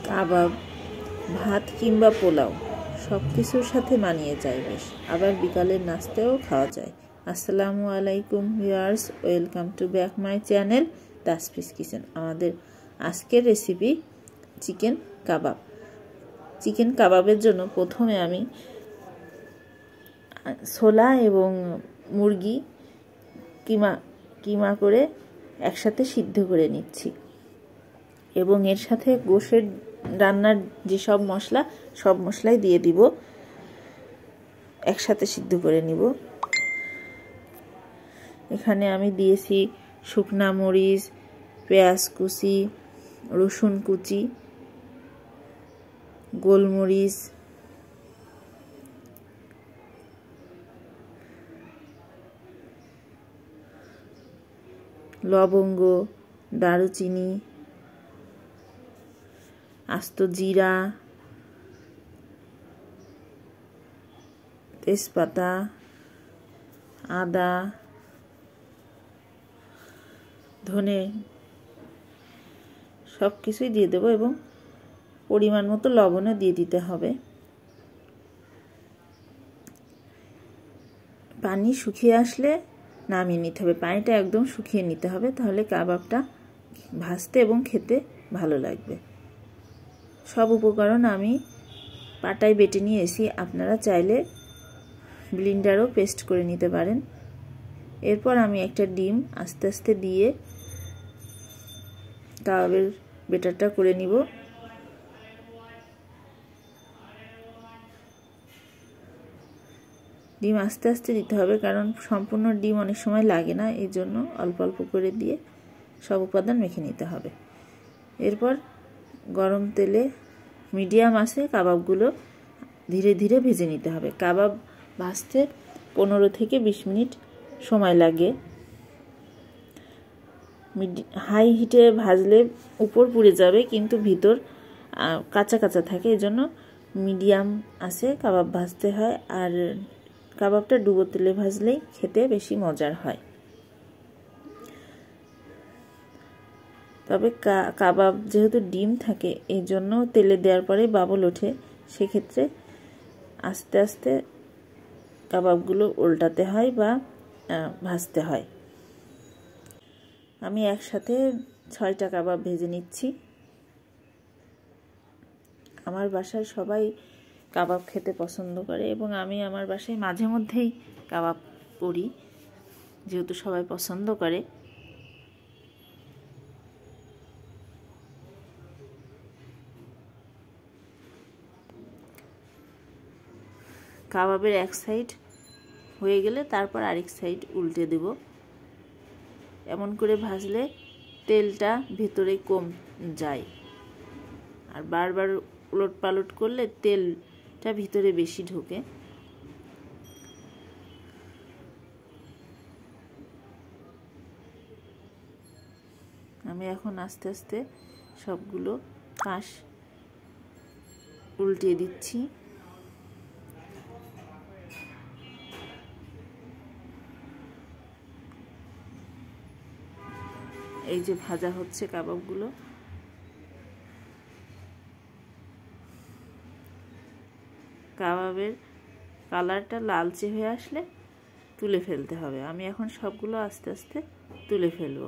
কাবাব, ভাত কিংবা পোলাও সব কিছুর সাথে মানিয়ে যায় বেশ। আবার বিকালের নাস্তাও খাওয়া যায়। আসসালামু আলাইকুম viewers, welcome to back my channel Tasfi's Kitchen. আমাদের আজকের রেসিপি চিকেন কাবাব। চিকেন কাবাবের জন্য প্রথমে আমি ছোলা এবং মুরগি কিমা করে একসাথে সিদ্ধ করে নিচ্ছি এবং এর সাথে গোশের রান্নার যেসব মশলা সব মশলাই দিয়ে দিব, একসাথে সিদ্ধ করে নিব। এখানে আমি দিয়েছি শুকনা মরিচ, পেঁয়াজ কুচি, রসুন কুচি, গোলমরিচ, লবঙ্গ, দারুচিনি, আস্ত জিরা, তেজপাতা, আদা, ধনে সব কিছুই দিয়ে দেবো এবং পরিমাণ মতো লবণও দিয়ে দিতে হবে। পানি শুকিয়ে আসলে নামিয়ে নিতে হবে। পানিটা একদম শুকিয়ে নিতে হবে, তাহলে কাবাবটা ভাজতে এবং খেতে ভালো লাগবে। সব উপকরণ আমি পাটায় বেটে নিয়েছি, আপনারা চাইলে ব্লেন্ডারও পেস্ট করে নিতে পারেন। এরপর আমি একটা ডিম আস্তে আস্তে দিয়ে কাবাবের বেটারটা করে নিব। ডিম আস্তে আস্তে দিতে হবে, কারণ সম্পূর্ণ ডিম অনেক সময় লাগে না, এই জন্য অল্প অল্প করে দিয়ে সব উপাদান মেখে নিতে হবে। এরপর গরম তেলে মিডিয়াম আঁচে কাবাবগুলো ধীরে ধীরে ভেজে নিতে হবে। কাবাব ভাজতে 15 থেকে 20 মিনিট সময় লাগে। হাই হিটে ভাজলে উপর পুড়ে যাবে, কিন্তু ভিতর কাঁচা কাঁচা থাকে, এজন্য মিডিয়াম আঁচে কাবাব ভাজতে হয়। আর কাবাবটা ডুবো তেলে ভাজলেই খেতে বেশি মজার হয়। তবে কাবাব যেহেতু ডিম থাকে, এই জন্য তেলে দেওয়ার পরে বাবল ওঠে, সেক্ষেত্রে আস্তে আস্তে কাবাবগুলো উল্টাতে হয় বা ভাজতে হয়। আমি একসাথে 6টা কাবাব ভেজে নিচ্ছি। আমার বাসায় সবাই কাবাব খেতে পছন্দ করে এবং আমি আমার বাসায় মাঝে মধ্যেই কাবাব করি, যেহেতু সবাই পছন্দ করে। কাবাবের এক সাইড হয়ে গেলে তারপর আরেক সাইড উল্টে দেব। এমন করে ভাজলে তেলটা ভেতরে কম যায়, আর বারবার উলট পালট করলে তেলটা ভিতরে বেশি ঢোকে। আমি এখন আস্তে আস্তে সবগুলো পাশ উল্টে দিচ্ছি। এই যে ভাজা হচ্ছে কাবাবগুলো, কাবাবের কালারটা লালচে হয়ে আসলে তুলে ফেলতে হবে। আমি এখন সবগুলো আস্তে আস্তে তুলে ফেলব।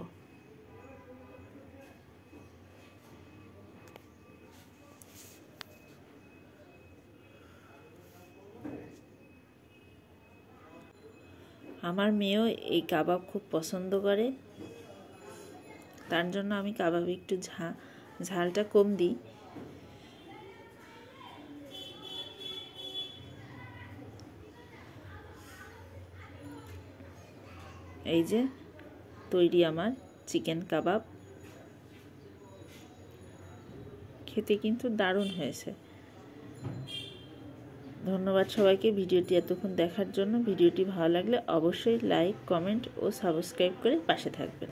আমার মেয়েও এই কাবাব খুব পছন্দ করে, তার জন্য আমি কাবাবে একটু ঝালটা কম দিই। এই যে তৈরি আমার চিকেন কাবাব। খেতে কিন্তু দারুণ হয়েছে। ধন্যবাদ সবাইকে ভিডিওটি এতক্ষণ দেখার জন্য। ভিডিওটি ভালো লাগলে অবশ্যই লাইক, কমেন্ট ও সাবস্ক্রাইব করে পাশে থাকবেন।